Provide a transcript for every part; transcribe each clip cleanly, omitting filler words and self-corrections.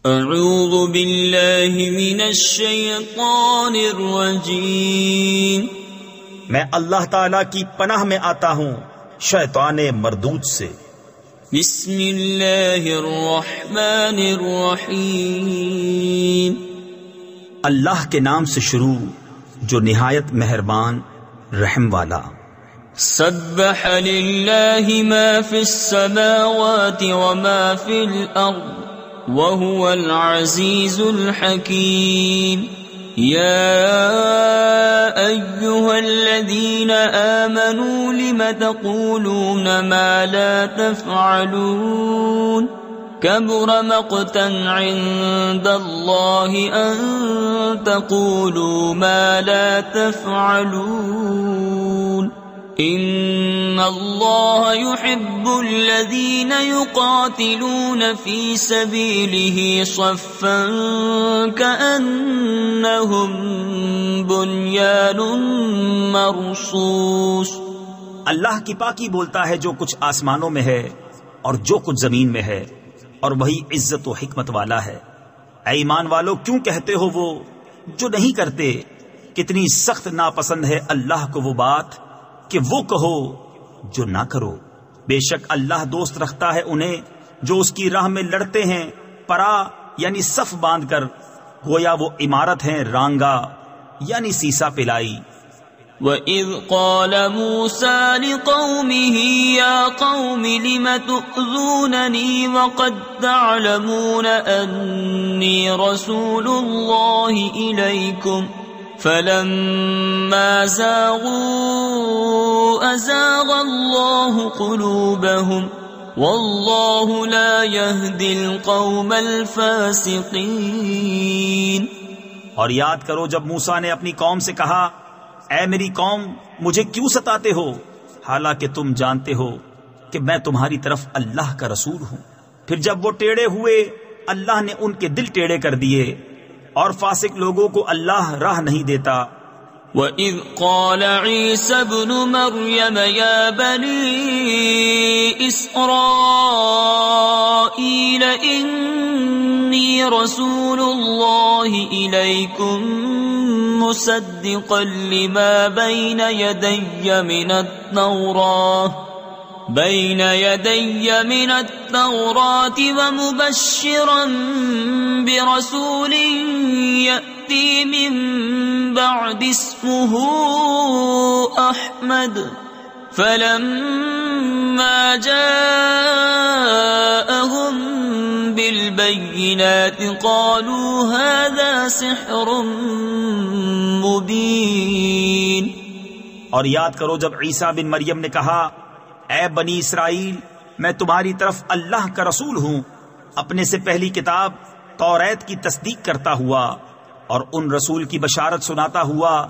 اعوذ باللہ من الشیطان الرجیم، میں اللہ تعالی کی پناہ میں آتا ہوں شیطان مردود سے۔ بسم اللہ الرحمن الرحیم، اللہ کے نام سے شروع جو نہایت مہربان رحم والا۔ سبح للہ ما فی السماوات وما فی الارض وهو العزیز الحکیم۔ یا ایہا الذین آمنوا لم تقولون ما لا تفعلون کبر مقتا عند اللہ ان تقولوا ما لا تفعلون ان اللہ يحب الذین یقاتلون فی سبیلہ صفا کأنہم بنیان مرصوص۔ اللہ کی پاکی بولتا ہے جو کچھ آسمانوں میں ہے اور جو کچھ زمین میں ہے، اور وہی عزت و حکمت والا ہے۔ اے ایمان والو، کیوں کہتے ہو وہ جو نہیں کرتے؟ کتنی سخت ناپسند ہے اللہ کو وہ بات کہ وہ کہو جو نہ کرو۔ بے شک اللہ دوست رکھتا ہے انہیں جو اس کی راہ میں لڑتے ہیں پرا یعنی صف باندھ کر، گویا وہ عمارت ہیں رانگا یعنی سیسا پلائی۔ وَإِذْ قَالَ مُوسَى لِقَوْمِهِ يَا قَوْمِ لِمَ تُؤْذُونَنِي وَقَدْ تَعْلَمُونَ أَنِّي رَسُولُ اللَّهِ إِلَيْكُمْ فَلَمَّا زَاغُوا أَزَاغَ اللَّهُ قُلُوبَهُمْ وَاللَّهُ لَا يَهْدِي الْقَوْمَ الْفَاسِقِينَ۔ اور یاد کرو جب موسیٰ نے اپنی قوم سے کہا، اے میری قوم مجھے کیوں ستاتے ہو، حالانکہ تم جانتے ہو کہ میں تمہاری طرف اللہ کا رسول ہوں۔ پھر جب وہ ٹیڑے ہوئے اللہ نے ان کے دل ٹیڑے کر دیے، اور فاسق لوگوں کو اللہ راہ نہیں دیتا۔ وَإِذْ قَالَ عِيسَى ابْنُ مَرْيَمَ يَا بَنِي إِسْرَائِيلَ إِنِّي رَسُولُ اللَّهِ إِلَيْكُمْ مُصَدِّقًا لِمَا بَيْنَ يَدَيَّ مِنَ التَّوْرَاةِ وَمُبَشِّرًا بِرَسُولٍ يَأْتِي مِن بَعْدِ اسْمُهُ أَحْمَدُ فَلَمَّا جَاءَهُم بِالْبَيِّنَاتِ قَالُوا هَذَا سِحْرٌ مُبِينٌ۔ اور یاد کرو جب عیسیٰ بن مریم نے کہا، اے بنی اسرائیل میں تمہاری طرف اللہ کا رسول ہوں، اپنے سے پہلی کتاب توریت کی تصدیق کرتا ہوا اور ان رسول کی بشارت سناتا ہوا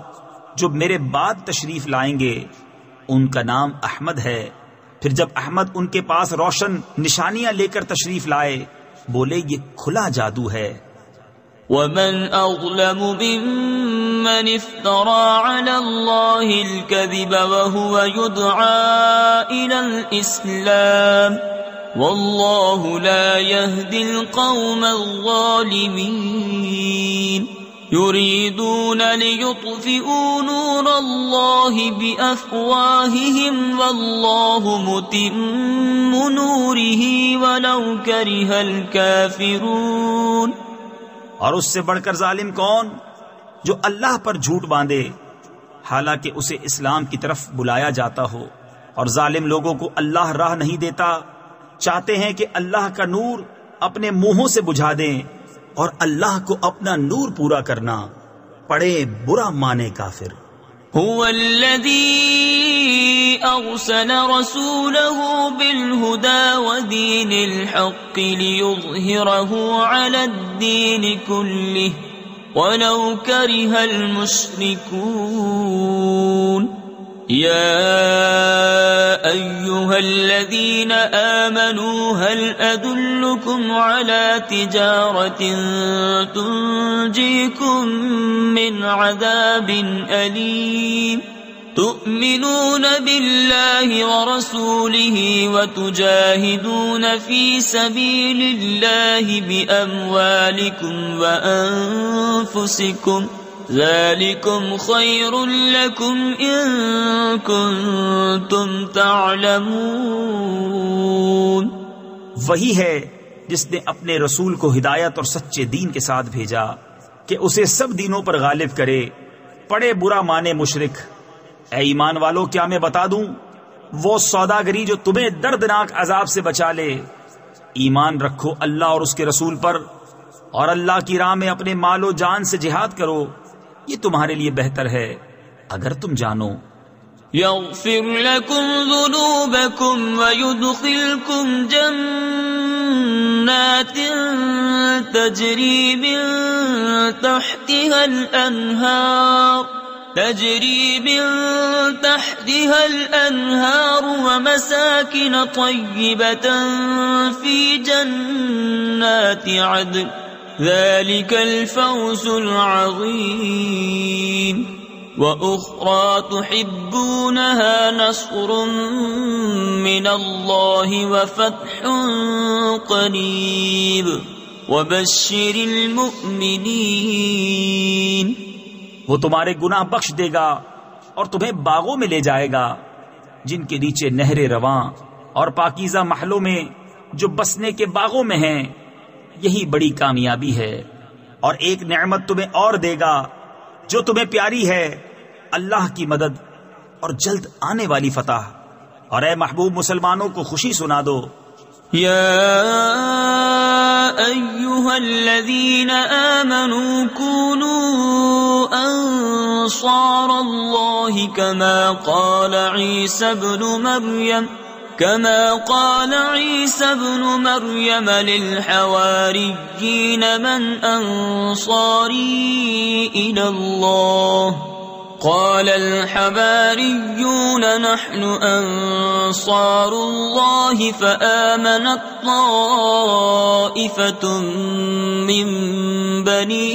جو میرے بعد تشریف لائیں گے، ان کا نام احمد ہے۔ پھر جب احمد ان کے پاس روشن نشانیاں لے کر تشریف لائے، بولے یہ کھلا جادو ہے۔ وَمَنْ أَظْلَمُ مِمَّنِ افْتَرَى عَلَى اللَّهِ الْكَذِبَ وَهُوَ يُدْعَى إِلَى الْإِسْلَامِ وَاللَّهُ لَا يَهْدِي الْقَوْمَ الظَّالِمِينَ۔ يُرِيدُونَ لِيُطْفِئُوا نُورَ اللَّهِ بِأَفْوَاهِهِمْ وَاللَّهُ مُتِمُّ نُورِهِ وَلَوْ كَرِهَ الْكَافِرُونَ۔ اور اس سے بڑھ کر ظالم کون جو اللہ پر جھوٹ باندھے حالانکہ اسے اسلام کی طرف بلایا جاتا ہو، اور ظالم لوگوں کو اللہ راہ نہیں دیتا، چاہتے ہیں کہ اللہ کا نور اپنے منہوں سے بجھا دیں، اور اللہ کو اپنا نور پورا کرنا پڑے برا مانے کافر۔ هو الذي أرسل رسوله بالهدى ودين الحق ليظهره على الدين كله ولو كره المشركون۔ يا أيها الذين آمنوا هل أدلكم على تجارة تنجيكم من عذاب أليم تؤمنون بالله ورسوله وتجاهدون في سبيل الله بأموالكم وأنفسكم ذلكم خير لكم إن كنتم تعلمون۔ وہی ہے جس نے اپنے رسول کو ہدایت اور سچے دین کے ساتھ بھیجا کہ اسے سب دینوں پر غالب کرے، پڑے برا مانے مشرک۔ اے ایمان والو، کیا میں بتا دوں وہ سوداگری جو تمہیں دردناک عذاب سے بچا لے؟ ایمان رکھو اللہ اور اس کے رسول پر، اور اللہ کی راہ میں اپنے مال و جان سے جہاد کرو، یہ تمہارے لیے بہتر ہے اگر تم جانو۔ يغفر لكم ذنوبكم ويدخلكم جنات تجري من تحتها الأنهار ومساكن طيبة في جنات عدن ذلك الفوز العظيم۔ وأخرى تحبونها نصر من الله وفتح قريب وبشر المؤمنين۔ وہ تمہارے گناہ بخش دے گا اور تمہیں باغوں میں لے جائے گا جن کے نیچے نہریں رواں، اور پاکیزہ محلوں میں جو بسنے کے باغوں میں ہیں، یہی بڑی کامیابی ہے۔ اور ایک نعمت تمہیں اور دے گا جو تمہیں پیاری ہے، اللہ کی مدد اور جلد آنے والی فتح۔ اور اے محبوب مسلمانوں کو خوشی سنا دو۔ يا أيها الذين آمنوا كونوا أنصار الله كما قال عيسى ابن مريم للحواريين من أنصاري إلى الله قال الحواريون نحن أنصار الله فآمنت طائفة من بني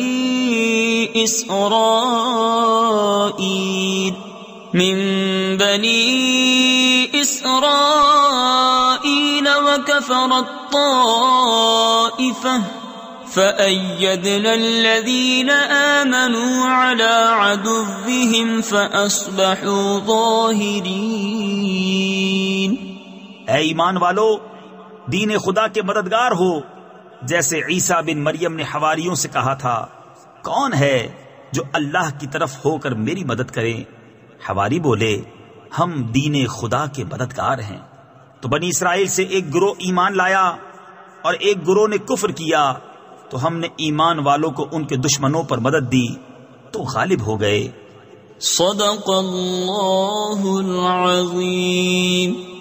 إسرائيل وكفرت طائفة فأيدنا الذين آمنوا على عدوهم فأصبحوا ظاهرين۔ اے ایمان والو، دین خدا کے مددگار ہو، جیسے عیسیٰ بن مریم نے حواریوں سے کہا تھا، کون ہے جو اللہ کی طرف ہو کر میری مدد کرے؟ حواری بولے، ہم دین خدا کے مددگار ہیں۔ تو بنی اسرائیل سے ایک گروہ ایمان لایا اور ایک گروہ نے کفر کیا، تو ہم نے ایمان والوں کو ان کے دشمنوں پر مدد دی تو غالب ہو گئے۔ صدق اللہ العظیم۔